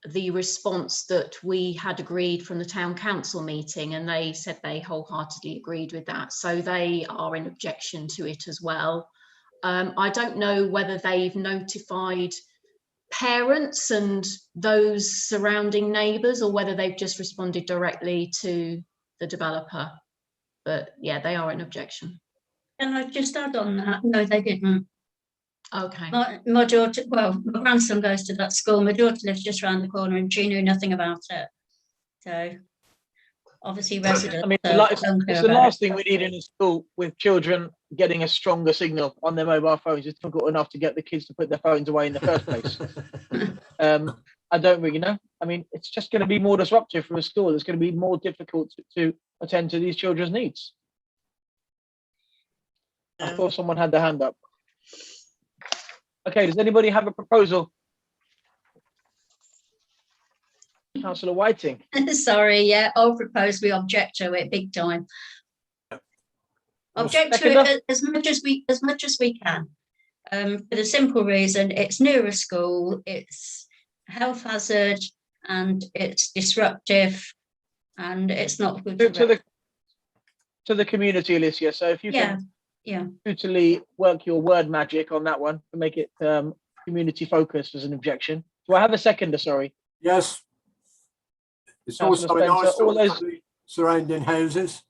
the response that we had agreed from the town council meeting, and they said they wholeheartedly agreed with that. So they are in objection to it as well. I don't know whether they've notified parents and those surrounding neighbours, or whether they've just responded directly to the developer. But yeah, they are in objection. Can I just add on that? No, they didn't. Okay. My daughter, well, my grandson goes to that school. My daughter lives just around the corner and she knew nothing about it. So obviously residents. I mean, it's the last thing we need in a school with children getting a stronger signal on their mobile phones. It's difficult enough to get the kids to put their phones away in the first place. I don't really know. I mean, it's just going to be more disruptive for a school. It's going to be more difficult to attend to these children's needs. I thought someone had their hand up. Okay, does anybody have a proposal? Councillor Whiting. Sorry, yeah, I'll propose we object to it big time. Object to it as much as we can. For the simple reason it's near a school, it's a health hazard, and it's disruptive, and it's not good to the community, Alicia. So if you can totally work your word magic on that one to make it community focused as an objection. Do I have a seconder? Sorry. Yes. It's also a nice all those surrounding houses.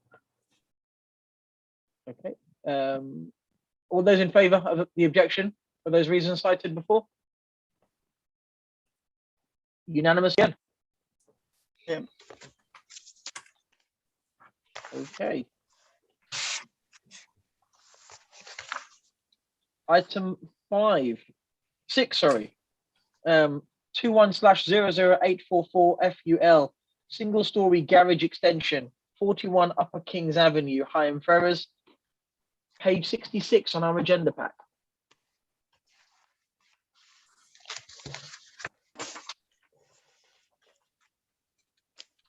Okay. All those in favour of the objection for those reasons cited before? Unanimous again. Yeah. Okay. Item 6, sorry. 21/00844 FUL, single story garage extension, 41 Upper Kings Avenue, Higham Ferrers, page 66 on our agenda pack.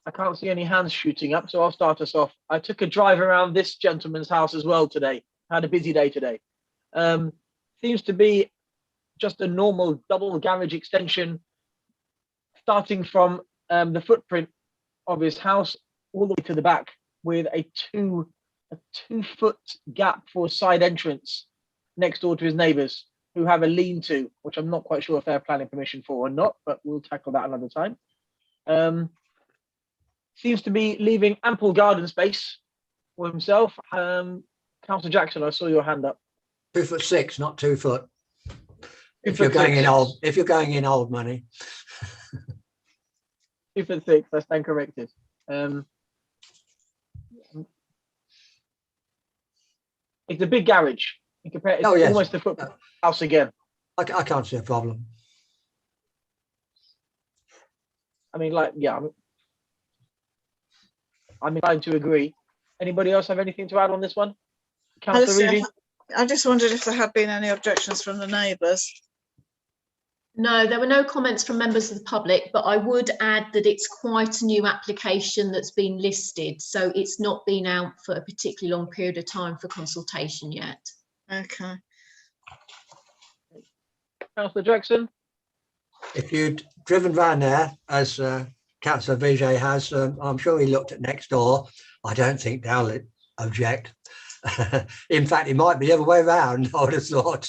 I can't see any hands shooting up, so I'll start us off. I took a drive around this gentleman's house as well today. Had a busy day today. Seems to be just a normal double garage extension, starting from the footprint of his house all the way to the back, with a 2-foot gap for side entrance next door to his neighbours, who have a lean-to, which I'm not quite sure if they're planning permission for or not, but we'll tackle that another time. Seems to be leaving ample garden space for himself. Councillor Jackson, I saw your hand up. 2'6", not 2 foot. If you're going in old money. 2'6", I stand corrected. It's a big garage. You compare it's almost a foot house again. I can't see a problem. I mean, like, yeah, I'm inclined to agree. Anybody else have anything to add on this one? Councillor Reevy? I just wondered if there had been any objections from the neighbours. No, there were no comments from members of the public, but I would add that it's quite a new application that's been listed, so it's not been out for a particularly long period of time for consultation yet. Okay. Councillor Jackson? If you'd driven round there, as Councillor Vijay has, I'm sure he looked at next door. I don't think they'll object. In fact, it might be the other way around, I would have thought.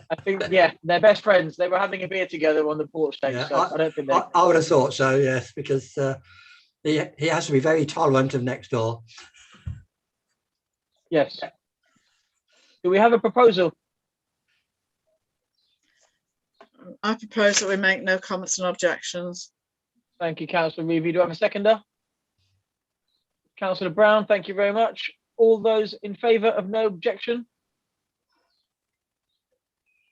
I think, yeah, they're best friends. They were having a beer together on the porch day, so I don't think they... I would have thought so, yes, because He has to be very tolerant of next door. Yes. Do we have a proposal? I propose that we make no comments and objections. Thank you, Councillor Reevy. Do I have a seconder? Councillor Brown, thank you very much. All those in favour of no objection?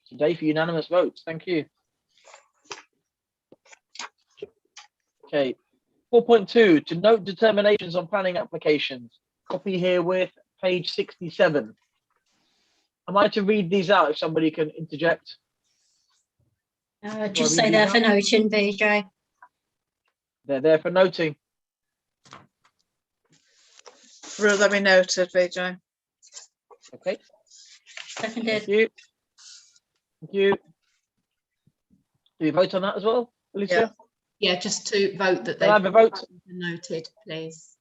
Today for unanimous votes. Thank you. Okay. 4.2, to note determinations on planning applications. Copy here with page 67. Am I to read these out if somebody can interject? Just say there for noting, VJ. They're there for noting. Rule that be noted, VJ. Okay. Seconded. Thank you. Thank you. Do we vote on that as well, Alicia? Yeah, just to vote that Can I have a vote? noted, please.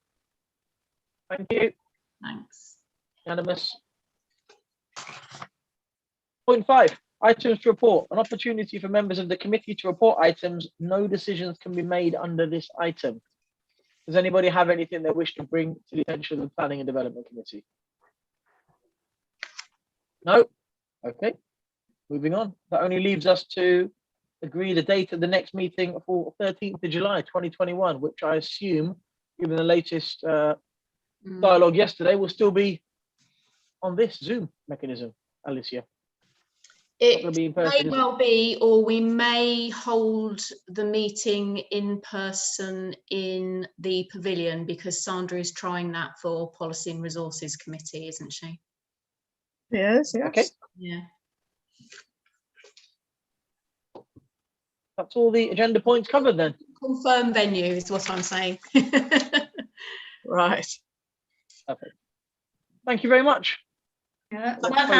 Thank you. Thanks. Unanimous. Point 5, items to report. An opportunity for members of the committee to report items. No decisions can be made under this item. Does anybody have anything they wish to bring to the attention of the Planning and Development Committee? No? Okay. Moving on. That only leaves us to agree the date of the next meeting for 13th of July 2021, which I assume, given the latest dialogue yesterday, will still be on this Zoom mechanism, Alicia. It Not gonna be in may person, is it? well be, or we may hold the meeting in person in the pavilion, because Sandra is trying that for Policy and Resources Committee, isn't she? Yes, yes. Okay. Yeah. That's all the agenda points covered then. Confirm venue is what I'm saying. Right. Okay. Thank you very much. Yeah, Let's well vote.